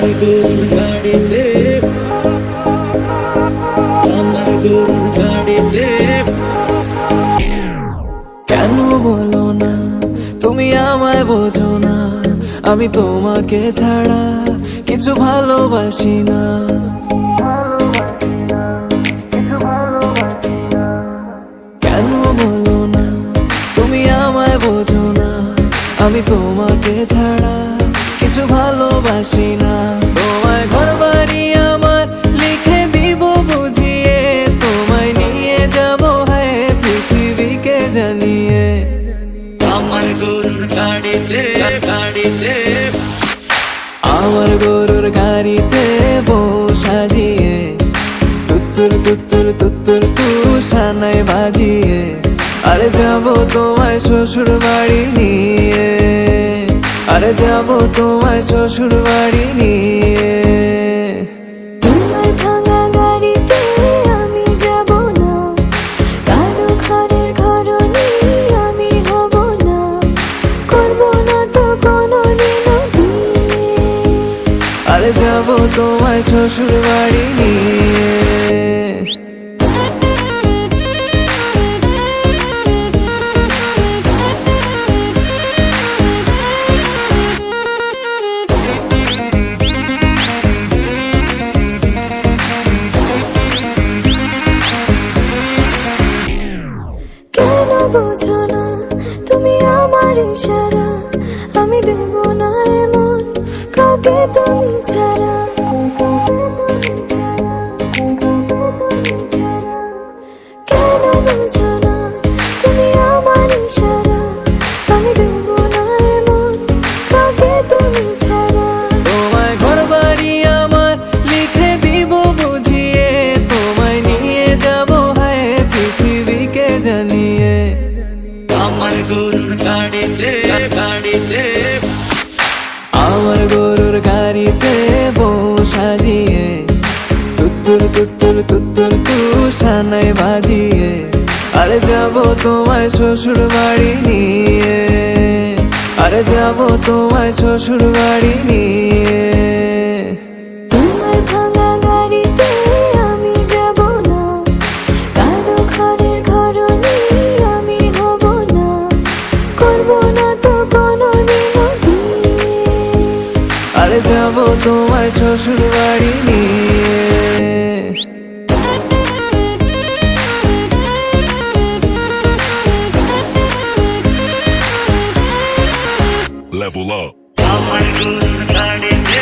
আমার গরুর গাড়িতে, আমার গরুর গাড়িতে। কেন বলো না তুমি আমায় বোঝো না, আমি তোমাকে ছাড়া কিছু ভালোবাসি না। কেন বলো না তুমি আমায় বোঝো না, আমি তোমাকে ছাড়া কিছু ভালোবাসি না। তোমায় ঘর বাড়ি আমার লিখে দিব বুঝিয়ে, তোমায় নিয়ে যাব হ্যাঁ পৃথিবীকে জানিয়ে। আমার গরুর গাড়িতে, গাড়িতে, আমার গরুর গাড়িতে বউ সাজিয়ে, তুত্তুর তুত্তুর তুত্তুর তু সানাই বাজিয়ে, আরে যাবো তোমায় শ্বশুর বাড়ি নিয়ে, আরে যাবো তোমায় শ্বশুর বাড়ি নিয়ে। তোমার ভাঙা গাড়িতে আমি যাব না, কারো ঘরের ঘরনি আমি হব না, করব না তো কোনোদিনও বিয়ে। আরে যাবো তোমায় শ্বশুর বাড়ি নিয়ে। কেন বোঝো না তুমি আমার ইশারা, আমি দেব না এমন কাউকে তুমি ছাড়া। কেন বোঝো না তুমি আমার ইশারা, আমি দেব না এমন কাউকে তুমি ছাড়া। তোমায় ঘর বাড়ি আমার লিখে দিব বুঝিয়ে, তোমায় নিয়ে যাব হ্যাঁ পৃথিবীকে জানিয়ে। আমার গরুর গাড়িতে, গাড়িতে, আমার গরুর গাড়িতে বউ সাজিয়ে, তুত্তুর তুত্তুর তুত্তুর তু সানাই বাজিয়ে, আরে যাবো তোমায় শ্বশুর বাড়ি নিয়ে, আরে যাবো তোমায় শ্বশুর বাড়ি নিয়ে। তোমার ভাঙা গাড়িতে আমি যাব না, কারো ঘরের ঘরনি আমি হব না, করব না তো কোনোদিনও বিয়ে। আরে যাবো তোমায় শ্বশুর বাড়ি নিয়ে। Level up. আমার গরুর গাড়িতে।